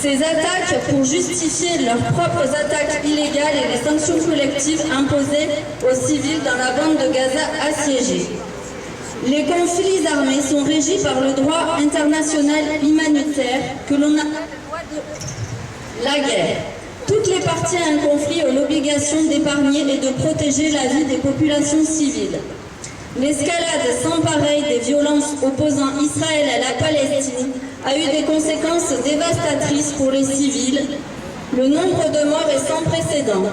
Ces attaques pour justifier leurs propres attaques illégales et les sanctions collectives imposées aux civils dans la bande de Gaza assiégée. Les conflits armés sont régis par le droit international humanitaire que l'on appelle le droit de la guerre. Toutes les parties à un conflit ont l'obligation d'épargner et de protéger la vie des populations civiles. L'escalade sans pareil des violences opposant Israël à la Palestine a eu des conséquences dévastatrices pour les civils. Le nombre de morts est sans précédent.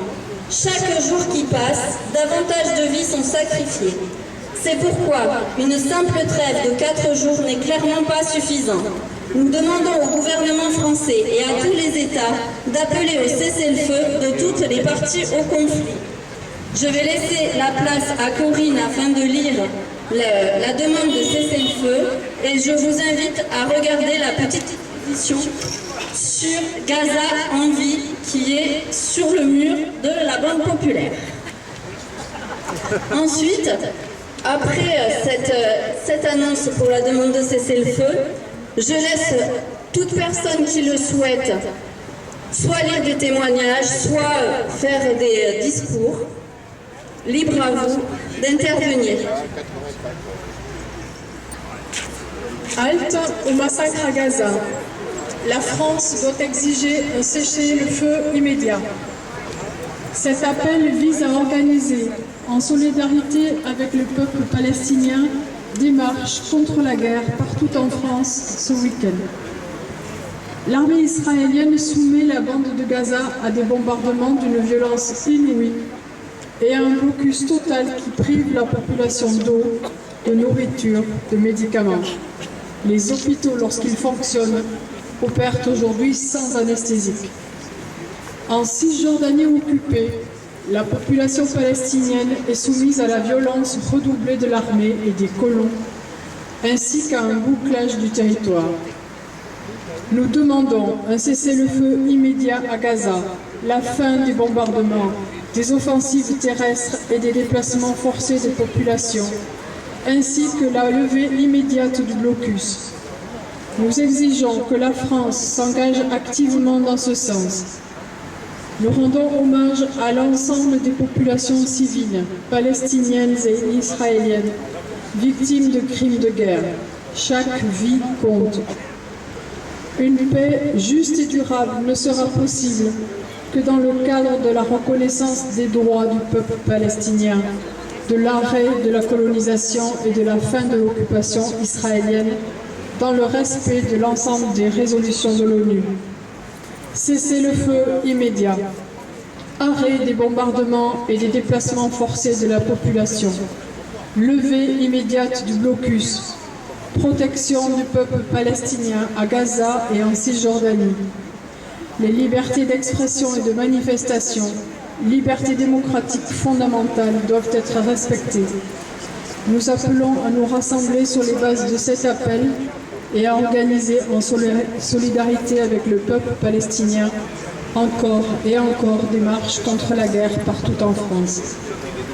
Chaque jour qui passe, davantage de vies sont sacrifiées. C'est pourquoi une simple trêve de 4 jours n'est clairement pas suffisante. Nous demandons au gouvernement français et à tous les États d'appeler au cessez-le-feu de toutes les parties au conflit. Je vais laisser la place à Corinne afin de lire la demande de cessez-le-feu et je vous invite à regarder la petite exposition sur Gaza en vie qui est sur le mur de la Banque populaire. Ensuite, après cette annonce pour la demande de cessez-le-feu, je laisse toute personne qui le souhaite soit lire des témoignages, soit faire des discours. Libre à vous d'intervenir. Halte au massacre à Gaza. La France doit exiger un cessez-le-feu immédiat. Cet appel vise à organiser, en solidarité avec le peuple palestinien, des marches contre la guerre partout en France ce week-end. L'armée israélienne soumet la bande de Gaza à des bombardements d'une violence inouïe et à un blocus total qui prive la population d'eau, de nourriture, de médicaments. Les hôpitaux, lorsqu'ils fonctionnent, opèrent aujourd'hui sans anesthésique. En Cisjordanie occupée, la population palestinienne est soumise à la violence redoublée de l'armée et des colons, ainsi qu'à un bouclage du territoire. Nous demandons un cessez-le-feu immédiat à Gaza, la fin des bombardements, des offensives terrestres et des déplacements forcés des populations, ainsi que la levée immédiate du blocus. Nous exigeons que la France s'engage activement dans ce sens. Nous rendons hommage à l'ensemble des populations civiles, palestiniennes et israéliennes, victimes de crimes de guerre. Chaque vie compte. Une paix juste et durable ne sera possible que dans le cadre de la reconnaissance des droits du peuple palestinien, de l'arrêt de la colonisation et de la fin de l'occupation israélienne, dans le respect de l'ensemble des résolutions de l'ONU. Cessez-le-feu immédiat, arrêt des bombardements et des déplacements forcés de la population, levée immédiate du blocus, protection du peuple palestinien à Gaza et en Cisjordanie. Les libertés d'expression et de manifestation, libertés démocratiques fondamentales doivent être respectées. Nous appelons à nous rassembler sur les bases de cet appel et à organiser en solidarité avec le peuple palestinien encore et encore des marches contre la guerre partout en France.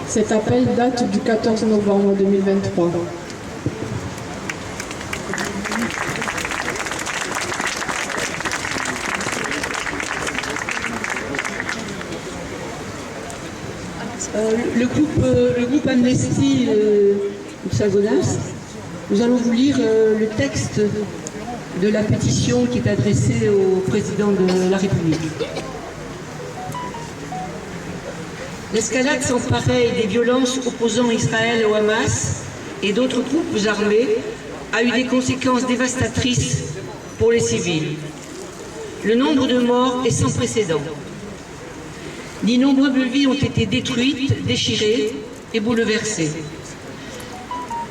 Cet appel date du 14 novembre 2023. Le groupe Amnesty Sagonas, nous allons vous lire le texte de la pétition qui est adressée au président de la République. L'escalade sans pareil des violences opposant Israël au Hamas et d'autres groupes armés a eu des conséquences dévastatrices pour les civils. Le nombre de morts est sans précédent. D'innombrables vies ont été détruites, déchirées et bouleversées.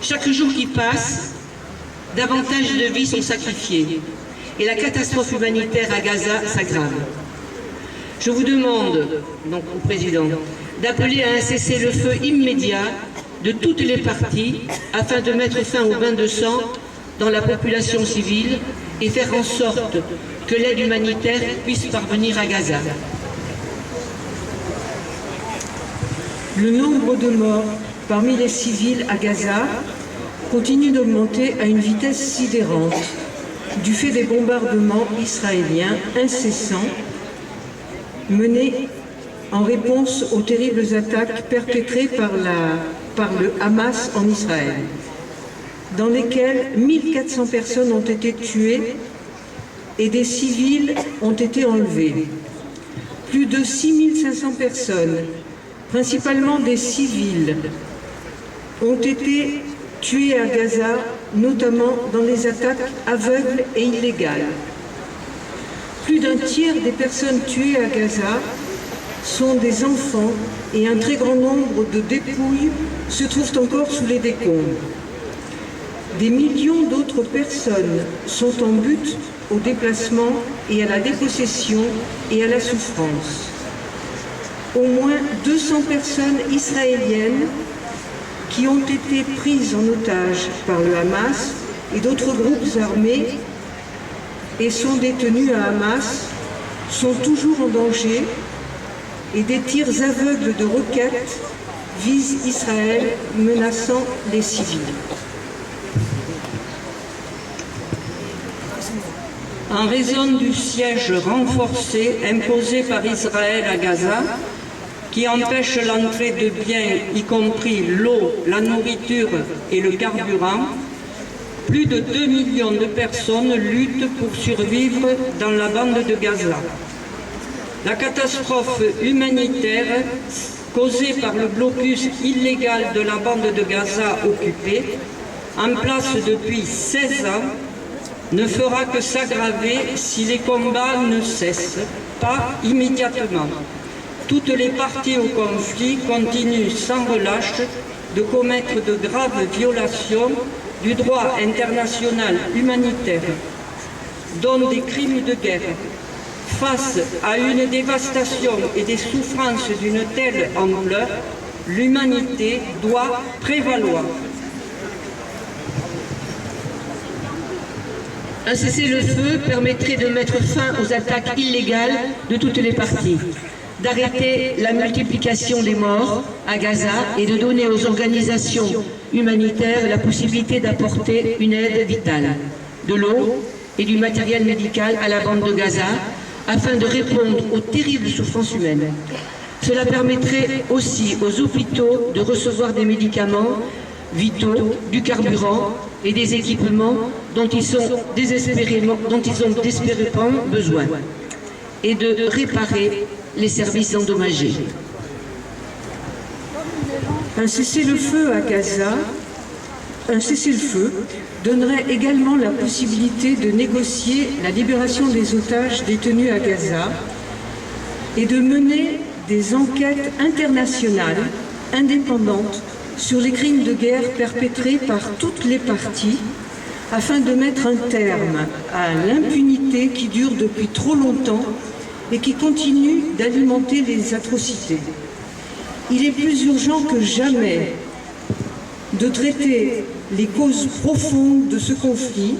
Chaque jour qui passe, davantage de vies sont sacrifiées et la catastrophe humanitaire à Gaza s'aggrave. Je vous demande, donc au président, d'appeler à un cessez-le-feu immédiat de toutes les parties afin de mettre fin au bain de sang dans la population civile et faire en sorte que l'aide humanitaire puisse parvenir à Gaza. Le nombre de morts parmi les civils à Gaza continue d'augmenter à une vitesse sidérante. du fait des bombardements israéliens incessants menés en réponse aux terribles attaques perpétrées par le Hamas en Israël, dans lesquelles 1400 personnes ont été tuées et des civils ont été enlevés. Plus de 6500 personnes, principalement des civils, ont été tuées à Gaza, notamment dans les attaques aveugles et illégales. Plus d'un tiers des personnes tuées à Gaza sont des enfants et un très grand nombre de dépouilles se trouvent encore sous les décombres. Des millions d'autres personnes sont en butte au déplacement et à la dépossession et à la souffrance. Au moins 200 personnes israéliennes qui ont été prises en otage par le Hamas et d'autres groupes armés et sont détenues à Hamas sont toujours en danger et des tirs aveugles de roquettes visent Israël, menaçant les civils. En raison du siège renforcé imposé par Israël à Gaza, qui empêche l'entrée de biens, y compris l'eau, la nourriture et le carburant, plus de 2 millions de personnes luttent pour survivre dans la bande de Gaza. La catastrophe humanitaire causée par le blocus illégal de la bande de Gaza occupée, en place depuis 16 ans, ne fera que s'aggraver si les combats ne cessent pas immédiatement. Toutes les parties au conflit continuent sans relâche de commettre de graves violations du droit international humanitaire, dont des crimes de guerre. Face à une dévastation et des souffrances d'une telle ampleur, l'humanité doit prévaloir. Un cessez-le-feu permettrait de mettre fin aux attaques illégales de toutes les parties, d'arrêter la multiplication des morts à Gaza et de donner aux organisations humanitaires la possibilité d'apporter une aide vitale, de l'eau et du matériel médical à la bande de Gaza, afin de répondre aux terribles souffrances humaines. Cela permettrait aussi aux hôpitaux de recevoir des médicaments vitaux, du carburant et des équipements dont ils ont désespérément besoin, et de réparer les services endommagés. Un cessez-le-feu à Gaza, un cessez-le-feu donnerait également la possibilité de négocier la libération des otages détenus à Gaza et de mener des enquêtes internationales indépendantes sur les crimes de guerre perpétrés par toutes les parties afin de mettre un terme à l'impunité qui dure depuis trop longtemps et qui continue d'alimenter les atrocités. Il est plus urgent que jamais de traiter les causes profondes de ce conflit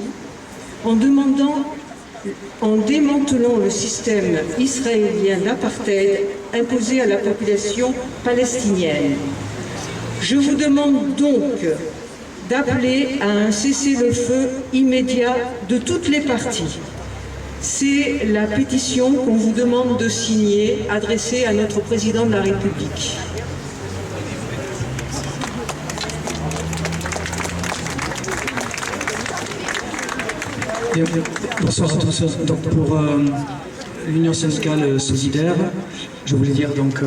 en démantelant le système israélien d'apartheid imposé à la population palestinienne. Je vous demande donc d'appeler à un cessez-le-feu immédiat de toutes les parties. C'est la pétition qu'on vous demande de signer, adressée à notre président de la République. Bonsoir à tous. Donc pour l'Union syndicale solidaire, je voulais dire donc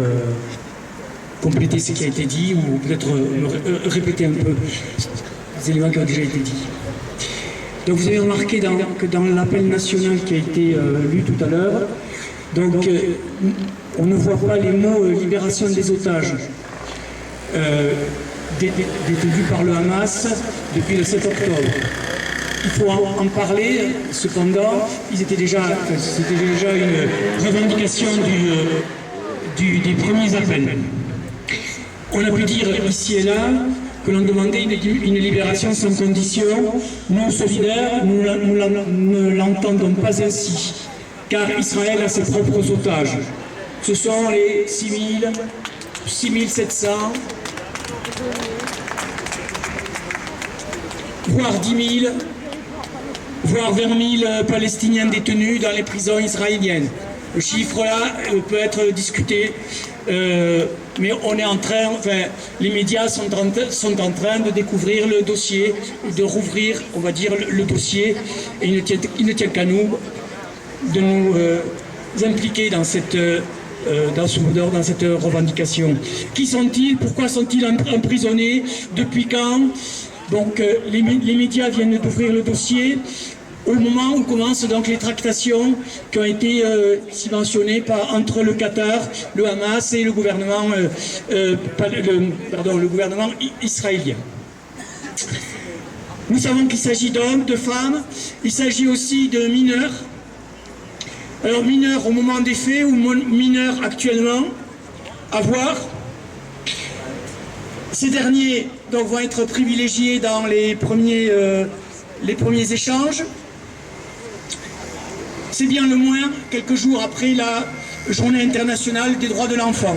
compléter ce qui a été dit ou peut-être répéter un peu les éléments qui ont déjà été dits. Donc vous avez remarqué que dans l'appel national qui a été lu tout à l'heure, donc on ne voit pas les mots libération des otages détenus par le Hamas depuis le 7 octobre. Il faut en parler, cependant, c'était déjà une revendication des premiers appels. On a pu dire ici et là que l'on demandait une libération sans condition. Nous, solidaires, nous ne l'entendons pas ainsi, car Israël a ses propres otages. Ce sont les 6700, voire 10 000, voire 20 000 Palestiniens détenus dans les prisons israéliennes. Le chiffre là peut être discuté, mais on est en train, enfin, les médias sont en train de découvrir le dossier, de rouvrir, on va dire, le dossier, et il ne tient qu'à nous de nous impliquer dans cette revendication. Qui sont-ils? Pourquoi sont-ils emprisonnés? Depuis quand? Donc les médias viennent d'ouvrir le dossier au moment où commencent donc les tractations qui ont été mentionnées entre le Qatar, le Hamas et le gouvernement, le gouvernement israélien. Nous savons qu'il s'agit d'hommes, de femmes, il s'agit aussi de mineurs. Alors mineurs au moment des faits ou mineurs actuellement, à voir. Ces derniers donc, vont être privilégiés dans les premiers échanges. C'est bien le moins quelques jours après la Journée internationale des droits de l'enfant.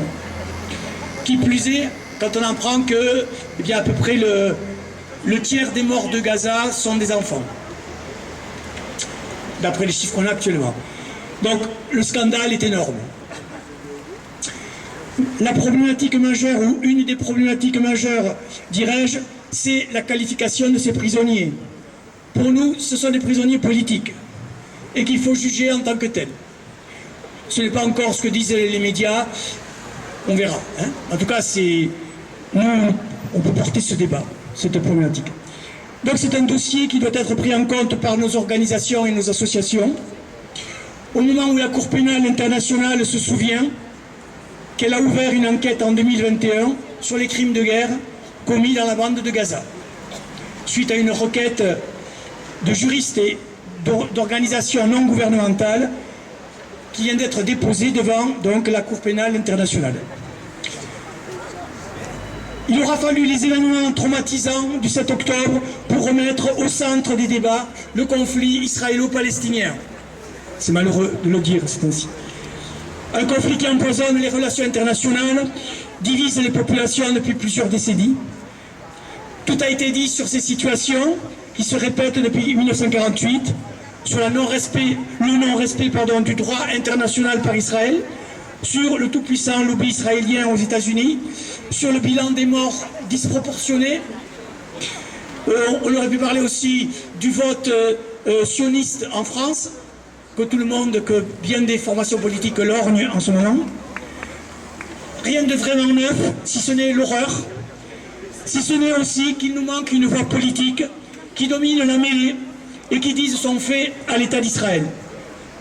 Qui plus est, quand on apprend que eh bien, à peu près le tiers des morts de Gaza sont des enfants. D'après les chiffres qu'on a actuellement. Donc le scandale est énorme. La problématique majeure, ou une des problématiques majeures, dirais-je, c'est la qualification de ces prisonniers. Pour nous, ce sont des prisonniers politiques et qu'il faut juger en tant que tels. Ce n'est pas encore ce que disent les médias, on verra. Hein. En tout cas, nous, on peut porter ce débat, cette problématique. Donc c'est un dossier qui doit être pris en compte par nos organisations et nos associations. Au moment où la Cour pénale internationale se souvient qu'elle a ouvert une enquête en 2021 sur les crimes de guerre commis dans la bande de Gaza, suite à une requête de juristes et d'organisations non gouvernementales qui vient d'être déposée devant donc, la Cour pénale internationale. Il aura fallu les événements traumatisants du 7 octobre pour remettre au centre des débats le conflit israélo-palestinien. C'est malheureux de le dire, c'est ainsi. Un conflit qui empoisonne les relations internationales, divise les populations depuis plusieurs décennies. Tout a été dit sur ces situations qui se répètent depuis 1948, sur le non-respect du droit international par Israël, sur le tout-puissant lobby israélien aux États-Unis, sur le bilan des morts disproportionné. On aurait pu parler aussi du vote sioniste en France, que bien des formations politiques lorgnent en ce moment. Rien de vraiment neuf, si ce n'est l'horreur, si ce n'est aussi qu'il nous manque une voix politique qui domine la mêlée et qui dise son fait à l'État d'Israël.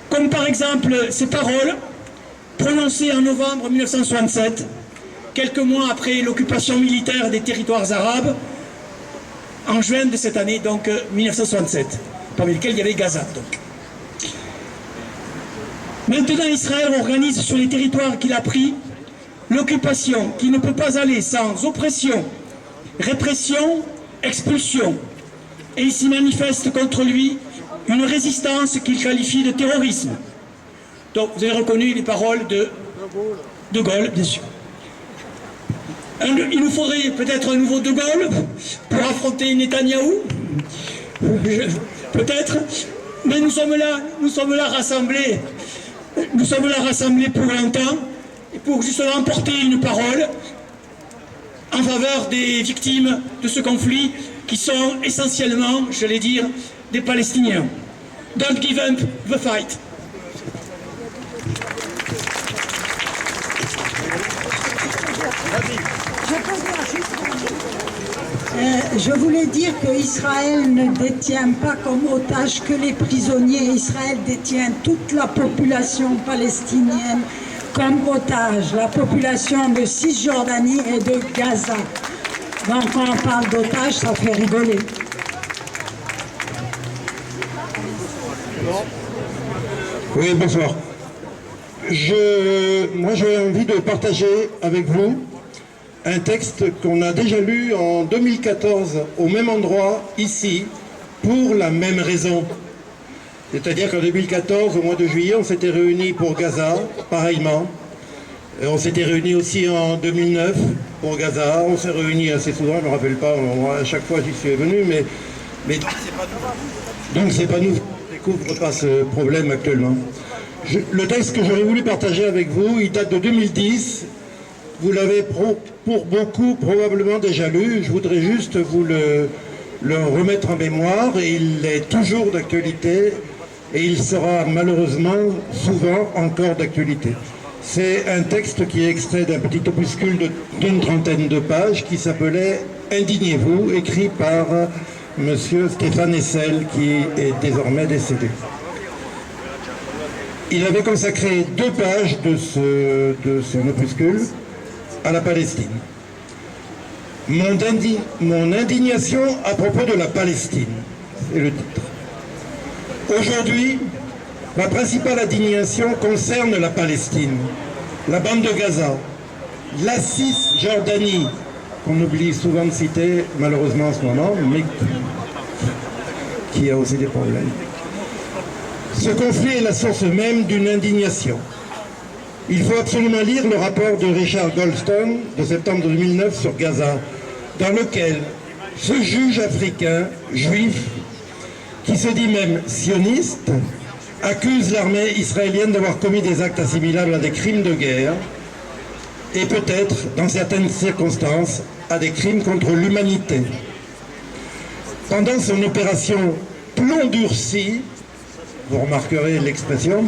Comme par exemple ces paroles prononcées en novembre 1967, quelques mois après l'occupation militaire des territoires arabes, en juin de cette année, donc 1967, parmi lesquels il y avait Gaza. Donc. Maintenant, Israël organise sur les territoires qu'il a pris l'occupation qui ne peut pas aller sans oppression, répression, expulsion. Et il s'y manifeste contre lui une résistance qu'il qualifie de terrorisme. Donc, vous avez reconnu les paroles de Gaulle, bien sûr. Il nous faudrait peut-être un nouveau De Gaulle pour affronter Netanyahou, peut-être, mais nous sommes là rassemblés. Nous sommes là rassemblés pour longtemps et pour justement porter une parole en faveur des victimes de ce conflit qui sont essentiellement, j'allais dire, des Palestiniens. Don't give up the fight. Je voulais dire qu'Israël ne détient pas comme otage que les prisonniers. Israël détient toute la population palestinienne comme otage, la population de Cisjordanie et de Gaza. Donc quand on parle d'otage, ça fait rigoler. Oui, bonsoir. Moi, j'ai envie de partager avec vous un texte qu'on a déjà lu en 2014 au même endroit, ici, pour la même raison. C'est-à-dire qu'en 2014, au mois de juillet, on s'était réunis pour Gaza, pareillement. On s'était réunis aussi en 2009 pour Gaza. On s'est réunis assez souvent, je ne me rappelle pas, à chaque fois j'y suis venu, mais Donc c'est pas nous qui ne découvrons pas ce problème actuellement. Le texte que j'aurais voulu partager avec vous, il date de 2010. Vous l'avez pour beaucoup probablement déjà lu. Je voudrais juste vous le remettre en mémoire. Et il est toujours d'actualité et il sera malheureusement souvent encore d'actualité. C'est un texte qui est extrait d'un petit opuscule d'une trentaine de pages qui s'appelait « Indignez-vous », écrit par monsieur Stéphane Hessel, qui est désormais décédé. Il avait consacré 2 pages de son opuscule à la Palestine. Mon indignation à propos de la Palestine, c'est le titre. Aujourd'hui, ma principale indignation concerne la Palestine, la bande de Gaza, la Cisjordanie, qu'on oublie souvent de citer malheureusement en ce moment, mais qui a aussi des problèmes. Ce conflit est la source même d'une indignation. Il faut absolument lire le rapport de Richard Goldstone de septembre 2009 sur Gaza, dans lequel ce juge africain, juif, qui se dit même sioniste, accuse l'armée israélienne d'avoir commis des actes assimilables à des crimes de guerre et peut-être, dans certaines circonstances, à des crimes contre l'humanité. Pendant son opération Plomb durci, vous remarquerez l'expression,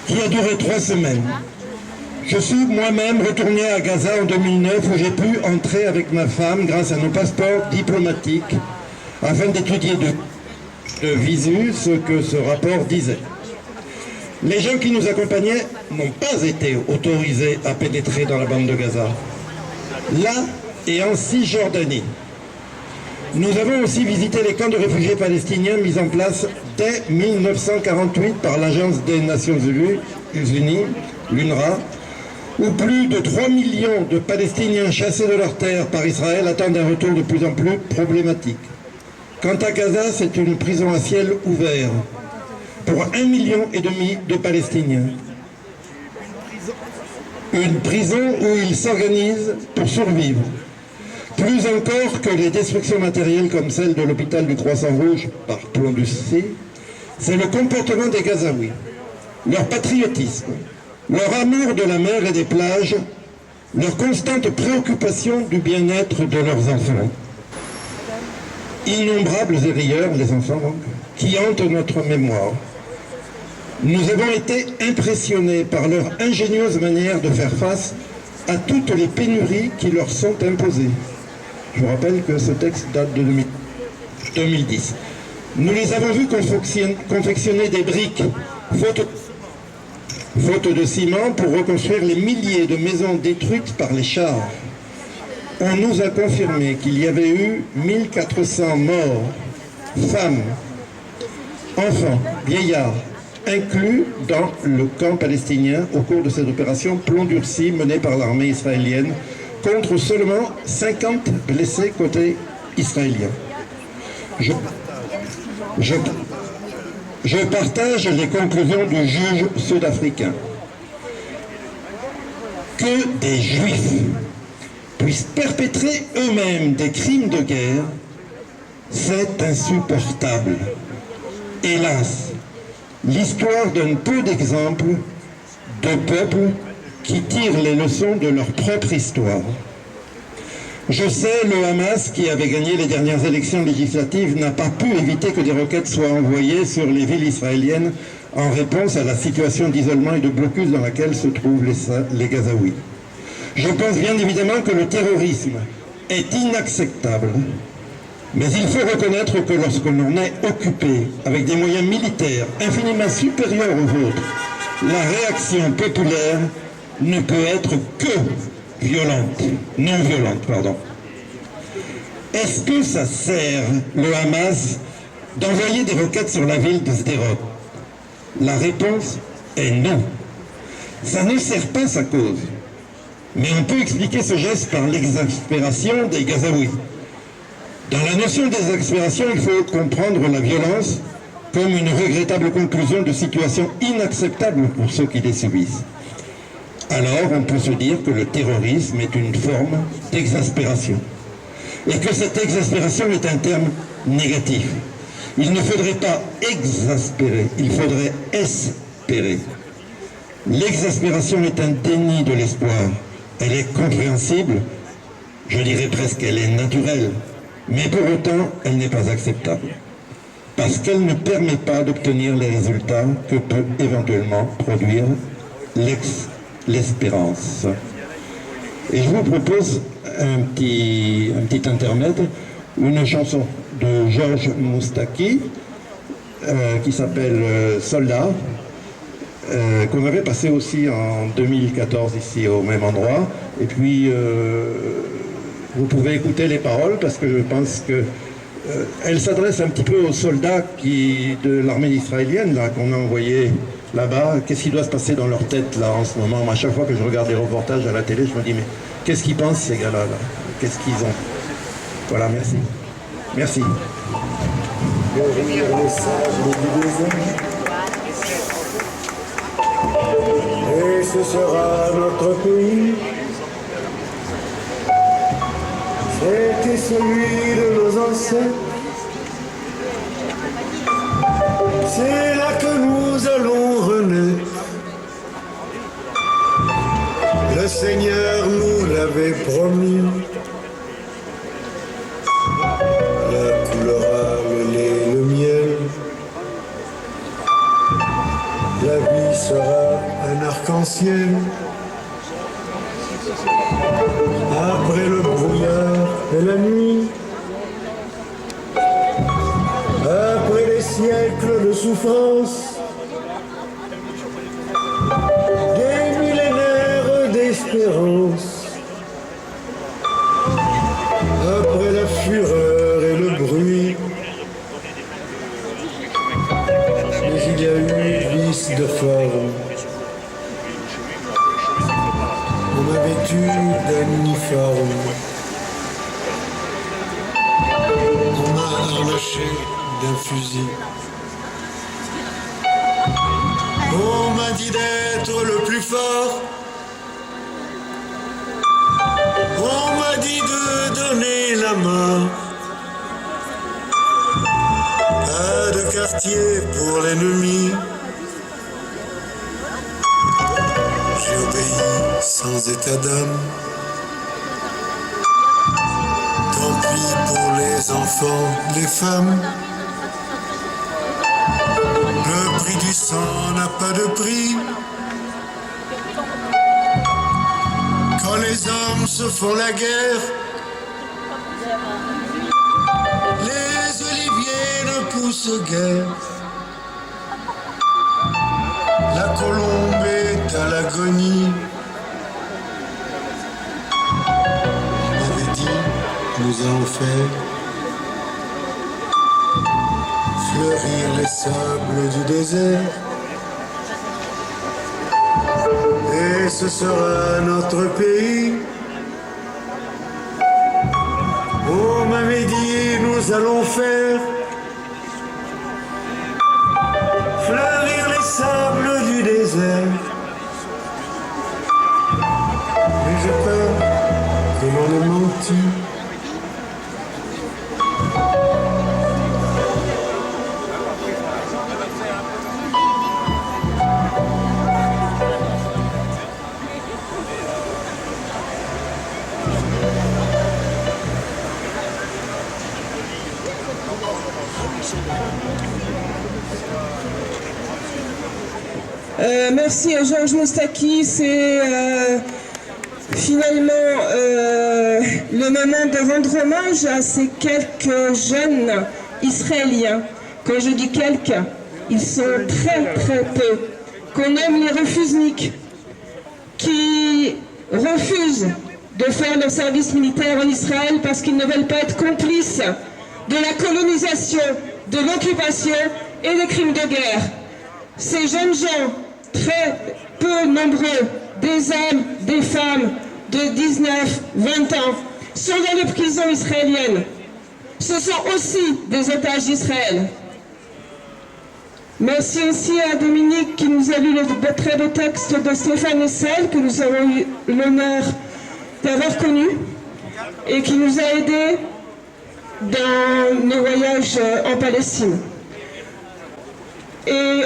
qui a duré 3 semaines. Je suis moi-même retourné à Gaza en 2009 où j'ai pu entrer avec ma femme grâce à nos passeports diplomatiques afin d'étudier de visu ce que ce rapport disait. Les gens qui nous accompagnaient n'ont pas été autorisés à pénétrer dans la bande de Gaza. Là et en Cisjordanie. Nous avons aussi visité les camps de réfugiés palestiniens mis en place dès 1948 par l'Agence des Nations Unies, l'UNRWA, où plus de 3 millions de Palestiniens chassés de leur terre par Israël attendent un retour de plus en plus problématique. Quant à Gaza, c'est une prison à ciel ouvert pour 1,5 million de Palestiniens. Une prison où ils s'organisent pour survivre. Plus encore que les destructions matérielles comme celle de l'hôpital du Croissant Rouge par Plomb durci, c'est le comportement des Gazaouis, leur patriotisme, leur amour de la mer et des plages, leur constante préoccupation du bien-être de leurs enfants. Innombrables et rieurs, les enfants donc, qui hantent notre mémoire. Nous avons été impressionnés par leur ingénieuse manière de faire face à toutes les pénuries qui leur sont imposées. Je vous rappelle que ce texte date de 2010. Nous les avons vus confectionner des briques, faute de ciment, pour reconstruire les milliers de maisons détruites par les chars. On nous a confirmé qu'il y avait eu 1400 morts, femmes, enfants, vieillards, inclus dans le camp palestinien au cours de cette opération Plomb durci menée par l'armée israélienne, contre seulement 50 blessés côté israélien. Je partage les conclusions du juge sud-africain. Que des juifs puissent perpétrer eux-mêmes des crimes de guerre, c'est insupportable. Hélas, l'histoire donne peu d'exemples de peuples qui tirent les leçons de leur propre histoire. Je sais, le Hamas, qui avait gagné les dernières élections législatives, n'a pas pu éviter que des roquettes soient envoyées sur les villes israéliennes en réponse à la situation d'isolement et de blocus dans laquelle se trouvent les Gazaouis. Je pense bien évidemment que le terrorisme est inacceptable, mais il faut reconnaître que lorsque l'on est occupé avec des moyens militaires infiniment supérieurs aux vôtres, la réaction populaire ne peut être que non violente, pardon. Est-ce que ça sert, le Hamas, d'envoyer des roquettes sur la ville de Sderot? La réponse est non. Ça ne sert pas sa cause. Mais on peut expliquer ce geste par l'exaspération des Gazaouis. Dans la notion d'exaspération, il faut comprendre la violence comme une regrettable conclusion de situations inacceptables pour ceux qui les subissent. Alors on peut se dire que le terrorisme est une forme d'exaspération. Et que cette exaspération est un terme négatif. Il ne faudrait pas exaspérer, il faudrait espérer. L'exaspération est un déni de l'espoir. Elle est compréhensible, je dirais presque qu'elle est naturelle, mais pour autant, elle n'est pas acceptable. Parce qu'elle ne permet pas d'obtenir les résultats que peut éventuellement produire l'espérance. Et je vous propose un petit intermède, une chanson de Georges Moustaki qui s'appelle Soldat, qu'on avait passé aussi en 2014 ici au même endroit. Et puis vous pouvez écouter les paroles parce que je pense que elle s'adresse un petit peu aux soldats de l'armée israélienne qu'on a envoyés là-bas. Qu'est-ce qui doit se passer dans leur tête là en ce moment? À chaque fois que je regarde des reportages à la télé, je me dis mais qu'est-ce qu'ils pensent ces gars-là là? Qu'est-ce qu'ils ont? Voilà, merci. Merci. Et ce sera notre pays. C'était celui de nos ancêtres. C'est là que nous allons renaître. Le Seigneur nous l'avait promis. Là coulera le lait, le miel. La vie sera un arc-en-ciel. Après le brouillard et la nuit, après des siècles de souffrance, des millénaires d'espérance, après la fureur et le bruit, mais il y a eu vice de forme. On m'a vêtu d'un uniforme. On m'a harnaché d'un fusil. On m'a dit d'être le plus fort. On m'a dit de donner la main. Pas de quartier pour l'ennemi. J'ai obéi sans état d'âme. Tant pis pour les enfants, les femmes. Le prix du sang n'a pas de prix. Quand les hommes se font la guerre, les oliviers ne poussent guère. La colombe est à l'agonie. On m'avait dit, nous allons faire fleurir les sables du désert. Et ce sera notre pays. On m'avait dit, nous allons faire fleurir les sables du désert. Mais j'ai peur que l'on ait menti. Merci à Georges Moustaki. C'est finalement le moment de rendre hommage à ces quelques jeunes Israéliens. Quand je dis quelques, ils sont très très peu. Qu'on nomme les refusniks, qui refusent de faire leur service militaire en Israël parce qu'ils ne veulent pas être complices de la colonisation, de l'occupation et des crimes de guerre. Ces jeunes gens, très peu nombreux, des hommes, des femmes de 19, 20 ans, sont dans les prisons israéliennes. Ce sont aussi des otages d'Israël. Merci aussi à Dominique qui nous a lu le très beau texte de Stéphane Hessel, que nous avons eu l'honneur d'avoir connu, et qui nous a aidés dans nos voyages en Palestine. Et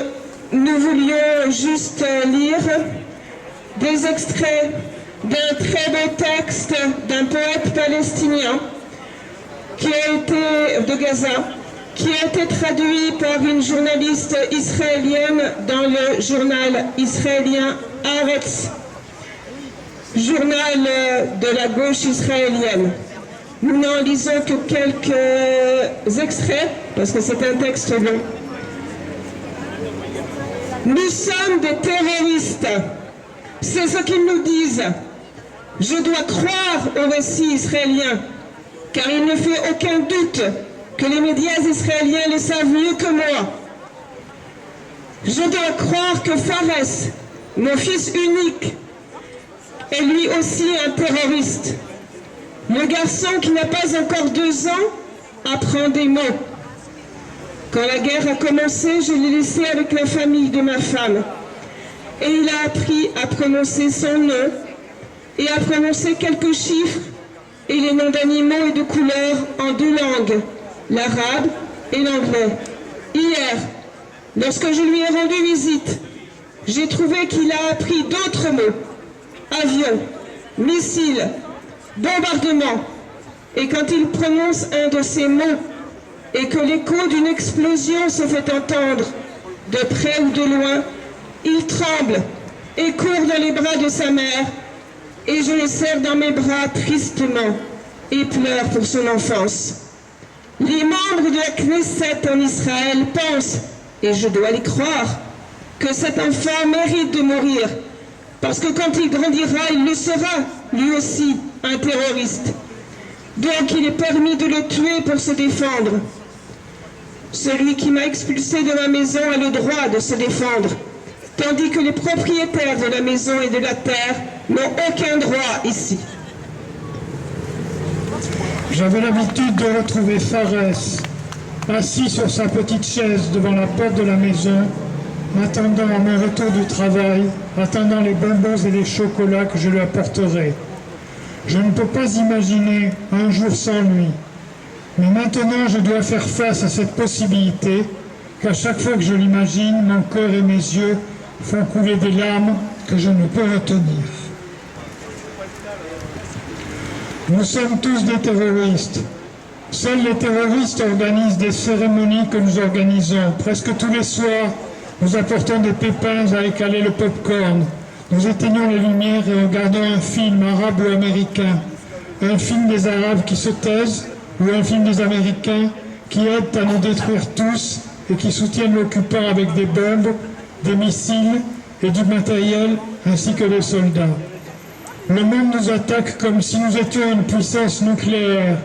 nous voulions juste lire des extraits d'un très beau texte d'un poète palestinien qui a été de Gaza, qui a été traduit par une journaliste israélienne dans le journal israélien Haaretz, journal de la gauche israélienne. Nous n'en lisons que quelques extraits, parce que c'est un texte long. Nous sommes des terroristes, c'est ce qu'ils nous disent. Je dois croire au récit israélien, car il ne fait aucun doute que les médias israéliens le savent mieux que moi. Je dois croire que Fares, mon fils unique, est lui aussi un terroriste. Le garçon qui n'a pas encore 2 ans apprend des mots. Quand la guerre a commencé, je l'ai laissé avec la famille de ma femme. Et il a appris à prononcer son nom et à prononcer quelques chiffres et les noms d'animaux et de couleurs en 2 langues, l'arabe et l'anglais. Hier, lorsque je lui ai rendu visite, j'ai trouvé qu'il a appris d'autres mots. Avion, missile, bombardement. Et quand il prononce un de ces mots et que l'écho d'une explosion se fait entendre de près ou de loin, il tremble et court dans les bras de sa mère et je le serre dans mes bras tristement et pleure pour son enfance. Les membres de la Knesset en Israël pensent, et je dois les croire, que cet enfant mérite de mourir, parce que quand il grandira, il le sera, lui aussi, un terroriste. Donc il est permis de le tuer pour se défendre. Celui qui m'a expulsé de ma maison a le droit de se défendre, tandis que les propriétaires de la maison et de la terre n'ont aucun droit ici. J'avais l'habitude de retrouver Fares assis sur sa petite chaise devant la porte de la maison, m'attendant à mon retour du travail, attendant les bonbons et les chocolats que je lui apporterais. Je ne peux pas imaginer un jour sans lui. Mais maintenant, je dois faire face à cette possibilité qu'à chaque fois que je l'imagine, mon cœur et mes yeux font couler des larmes que je ne peux retenir. Nous sommes tous des terroristes. Seuls les terroristes organisent des cérémonies que nous organisons. Presque tous les soirs, nous apportons des pépins à écaler le pop-corn. Nous éteignons les lumières et regardons un film arabe ou américain. Un film des Arabes qui se taisent ou un film des Américains qui aident à nous détruire tous et qui soutiennent l'occupant avec des bombes, des missiles et du matériel ainsi que des soldats. Le monde nous attaque comme si nous étions une puissance nucléaire,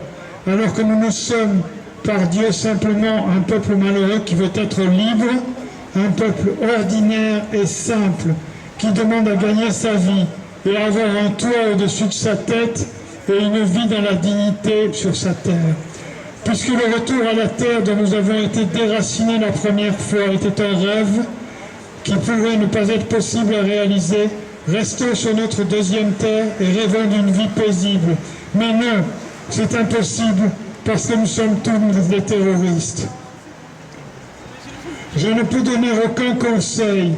alors que nous sommes, par Dieu, simplement un peuple malheureux qui veut être libre, un peuple ordinaire et simple, qui demande à gagner sa vie et à avoir un toit au-dessus de sa tête et une vie dans la dignité sur sa terre. Puisque le retour à la terre dont nous avons été déracinés la première fois était un rêve qui pourrait ne pas être possible à réaliser, restons sur notre deuxième terre et rêvons d'une vie paisible. Mais non, c'est impossible parce que nous sommes tous des terroristes. Je ne peux donner aucun conseil.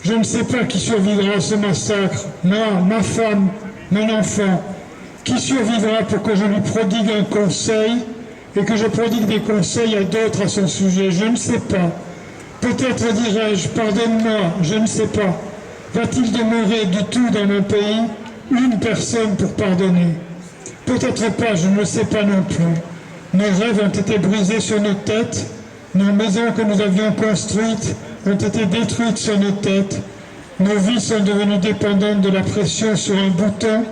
Je ne sais pas qui survivra à ce massacre. Moi, ma femme, mon enfant. Qui survivra pour que je lui prodigue un conseil et que je prodigue des conseils à d'autres à son sujet? Je ne sais pas. Peut-être dirais-je, pardonne-moi, je ne sais pas. Va-t-il demeurer du tout dans mon pays une personne pour pardonner? Peut-être pas, je ne le sais pas non plus. Nos rêves ont été brisés sur nos têtes, nos maisons que nous avions construites ont été détruites sur nos têtes, nos vies sont devenues dépendantes de la pression sur un bouton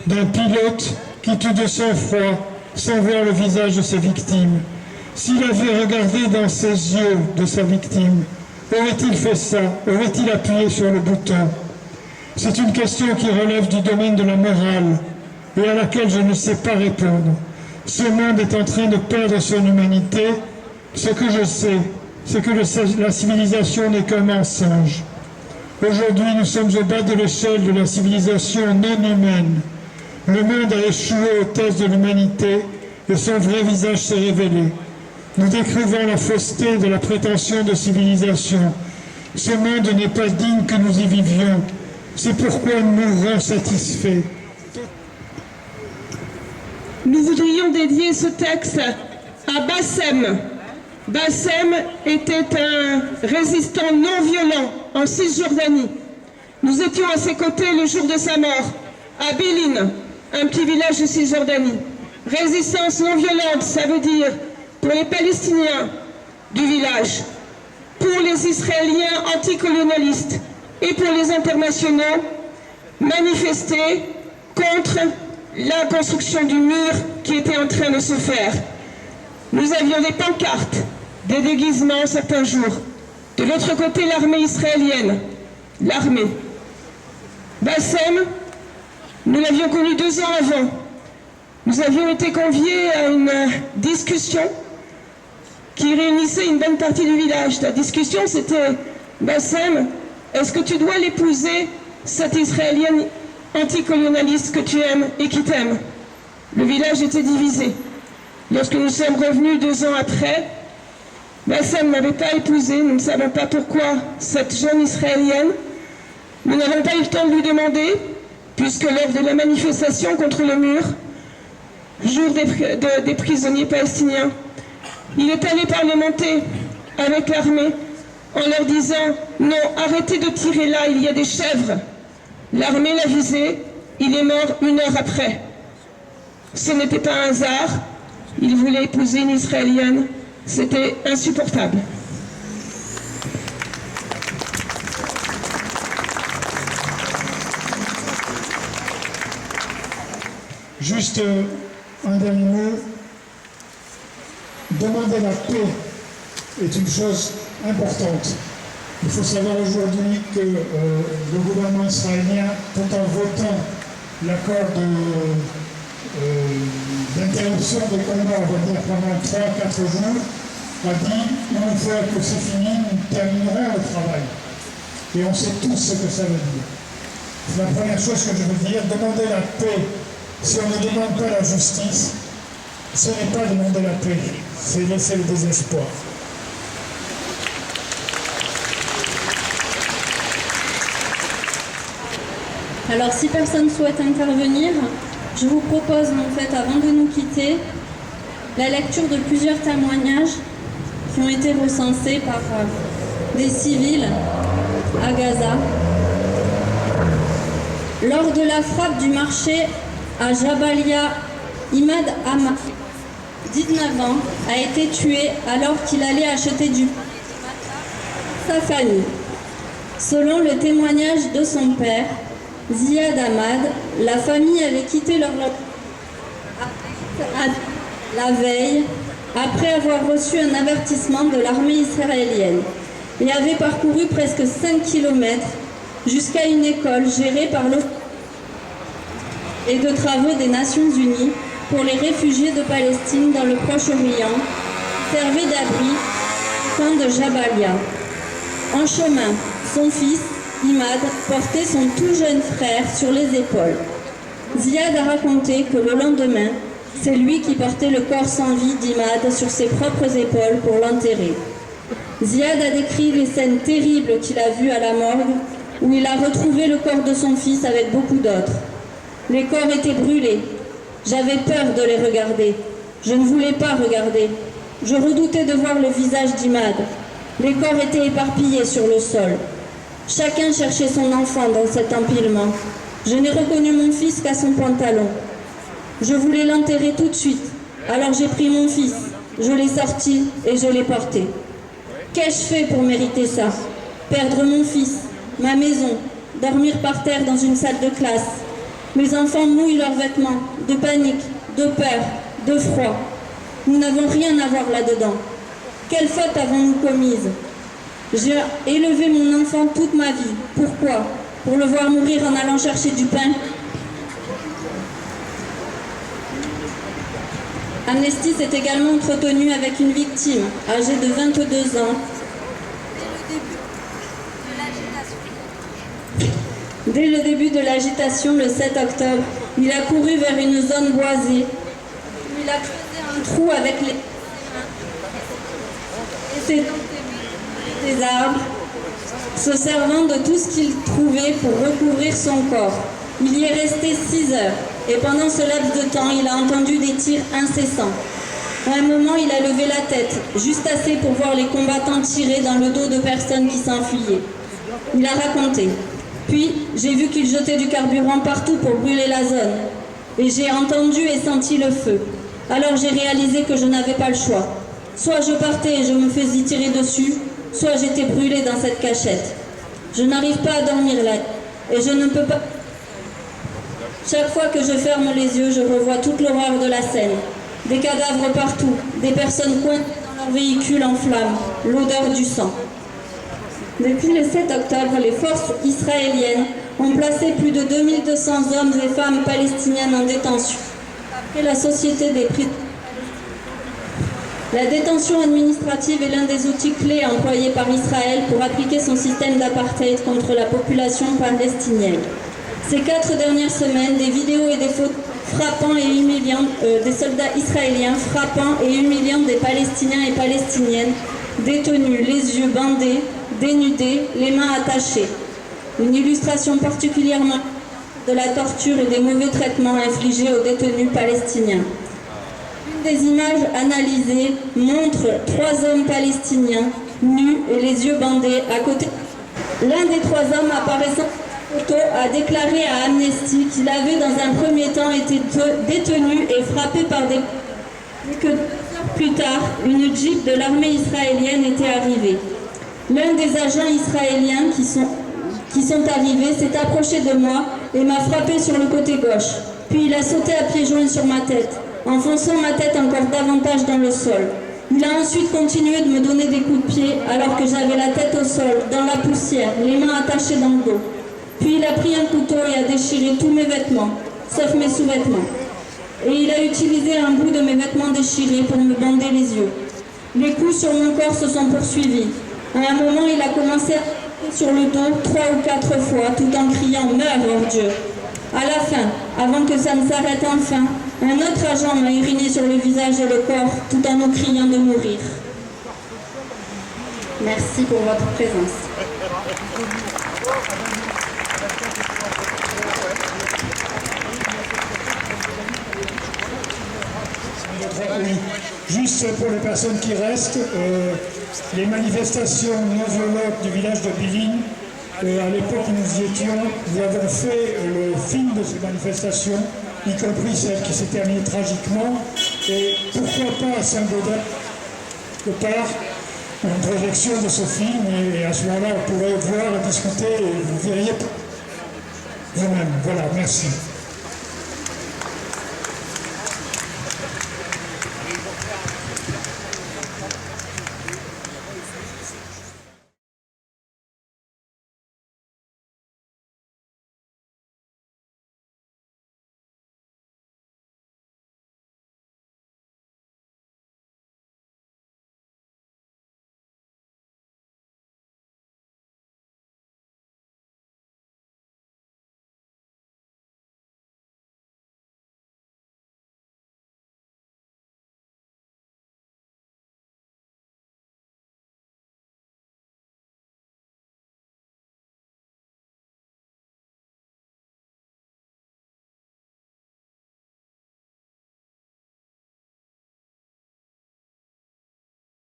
d'un pilote qui tue de sang-froid, sans voir le visage de ses victimes. S'il avait regardé dans ses yeux de sa victime, aurait-il fait ça? Aurait-il appuyé sur le bouton? C'est une question qui relève du domaine de la morale et à laquelle je ne sais pas répondre. Ce monde est en train de perdre son humanité. Ce que je sais, c'est que la civilisation n'est qu'un mensonge. Aujourd'hui, nous sommes au bas de l'échelle de la civilisation non humaine. Le monde a échoué au test de l'humanité et son vrai visage s'est révélé. Nous décrivons la fausseté de la prétention de civilisation. Ce monde n'est pas digne que nous y vivions. C'est pourquoi nous mourrons satisfaits. Nous voudrions dédier ce texte à Bassem. Bassem était un résistant non violent en Cisjordanie. Nous étions à ses côtés le jour de sa mort, à Béline, un petit village de Cisjordanie. Résistance non violente, ça veut dire pour les Palestiniens du village, pour les Israéliens anticolonialistes et pour les internationaux, manifester contre la construction du mur qui était en train de se faire. Nous avions des pancartes, des déguisements certains jours. De l'autre côté, l'armée israélienne, l'armée. Bassem, nous l'avions connu 2 ans avant. Nous avions été conviés à une discussion qui réunissait une bonne partie du village. La discussion, c'était « Bassem, est-ce que tu dois l'épouser, cette Israélienne anticolonialiste que tu aimes et qui t'aime ?» Le village était divisé. Lorsque nous sommes revenus 2 ans après, Bassem n'avait pas épousé, nous ne savons pas pourquoi, cette jeune Israélienne. Nous n'avons pas eu le temps de lui demander, puisque lors de la manifestation contre le mur, jour des prisonniers palestiniens, il est allé parlementer avec l'armée en leur disant « Non, arrêtez de tirer là, il y a des chèvres ». L'armée l'a visé, il est mort 1 heure après. Ce n'était pas un hasard, il voulait épouser une Israélienne, c'était insupportable. Juste un dernier mot. Demander la paix est une chose importante. Il faut savoir aujourd'hui que le gouvernement israélien, tout en votant l'accord d'interruption des combats, on va dire pendant 3-4 jours, a dit une fois que c'est fini, nous terminerons le travail. Et on sait tous ce que ça veut dire. C'est la première chose que je veux dire. Demander la paix, si on ne demande pas la justice, ce n'est pas demander la paix, c'est laisser le désespoir. Alors si personne souhaite intervenir, je vous propose en fait, avant de nous quitter, la lecture de plusieurs témoignages qui ont été recensés par des civils à Gaza. Lors de la frappe du marché à Jabalia, Imad Hamad, 19 ans, a été tué alors qu'il allait acheter du pain à sa famille. Selon le témoignage de son père, Ziad Hamad, la famille avait quitté leur logement la veille après avoir reçu un avertissement de l'armée israélienne et avait parcouru presque 5 km jusqu'à une école gérée par l'Office et de travaux des Nations Unies pour les réfugiés de Palestine dans le Proche-Orient, qui servait d'abri au camp de Jabalia. En chemin, son fils, Imad, portait son tout jeune frère sur les épaules. Ziad a raconté que le lendemain, c'est lui qui portait le corps sans vie d'Imad sur ses propres épaules pour l'enterrer. Ziad a décrit les scènes terribles qu'il a vues à la morgue, où il a retrouvé le corps de son fils avec beaucoup d'autres. Les corps étaient brûlés. J'avais peur de les regarder. Je ne voulais pas regarder. Je redoutais de voir le visage d'Imad. Les corps étaient éparpillés sur le sol. Chacun cherchait son enfant dans cet empilement. Je n'ai reconnu mon fils qu'à son pantalon. Je voulais l'enterrer tout de suite. Alors j'ai pris mon fils, je l'ai sorti et je l'ai porté. Qu'ai-je fait pour mériter ça? Perdre mon fils, ma maison, dormir par terre dans une salle de classe. Mes enfants mouillent leurs vêtements, de panique, de peur, de froid. Nous n'avons rien à voir là-dedans. Quelle faute avons-nous commise? J'ai élevé mon enfant toute ma vie. Pourquoi? Pour le voir mourir en allant chercher du pain? Amnesty s'est également entretenu avec une victime, âgée de 22 ans. Dès le début de l'agitation, le 7 octobre, il a couru vers une zone boisée, où il a creusé un trou avec des arbres, se servant de tout ce qu'il trouvait pour recouvrir son corps. Il y est resté 6 heures et pendant ce laps de temps, il a entendu des tirs incessants. À un moment, il a levé la tête, juste assez pour voir les combattants tirer dans le dos de personnes qui s'enfuyaient. Il a raconté. Puis, j'ai vu qu'ils jetaient du carburant partout pour brûler la zone. Et j'ai entendu et senti le feu. Alors j'ai réalisé que je n'avais pas le choix. Soit je partais et je me faisais tirer dessus, soit j'étais brûlée dans cette cachette. Je n'arrive pas à dormir là, et je ne peux pas... Chaque fois que je ferme les yeux, je revois toute l'horreur de la scène. Des cadavres partout, des personnes coincées dans leur véhicule en flammes, l'odeur du sang. Depuis le 7 octobre, les forces israéliennes ont placé plus de 2200 hommes et femmes palestiniennes en détention. Après la société des prisons. La détention administrative est l'un des outils clés employés par Israël pour appliquer son système d'apartheid contre la population palestinienne. Ces 4 dernières semaines, des vidéos et des photos frappant et humiliant des soldats israéliens frappant et humiliant des Palestiniens et Palestiniennes, détenus, les yeux bandés, dénudés, les mains attachées. Une illustration particulièrement de la torture et des mauvais traitements infligés aux détenus palestiniens. Une des images analysées montre 3 hommes palestiniens, nus et les yeux bandés, à côté. L'un des 3 hommes apparaissant a déclaré à Amnesty qu'il avait dans un premier temps été détenu et frappé par des... Et que 2 heures plus tard, une jeep de l'armée israélienne était arrivée. L'un des agents israéliens qui sont arrivés s'est approché de moi et m'a frappé sur le côté gauche. Puis il a sauté à pieds joints sur ma tête, enfonçant ma tête encore davantage dans le sol. Il a ensuite continué de me donner des coups de pied alors que j'avais la tête au sol, dans la poussière, les mains attachées dans le dos. Puis il a pris un couteau et a déchiré tous mes vêtements, sauf mes sous-vêtements. Et il a utilisé un bout de mes vêtements déchirés pour me bander les yeux. Les coups sur mon corps se sont poursuivis. À un moment, il a commencé à taper sur le dos 3 ou 4 fois, tout en criant « Meurs, hors Dieu !» À la fin, avant que ça ne s'arrête enfin, un autre agent m'a uriné sur le visage et le corps, tout en nous criant de mourir. Merci pour votre présence. Oui, juste pour les personnes qui restent, les manifestations non violentes du village de Bilin, à l'époque où nous y étions, nous avons fait le film de ces manifestations, y compris celle qui s'est terminée tragiquement, et pourquoi pas à Saint-Gaudin, de part, une projection de ce film, et à ce moment-là, on pourrait voir, discuter, et vous verriez vous-même. Voilà, merci.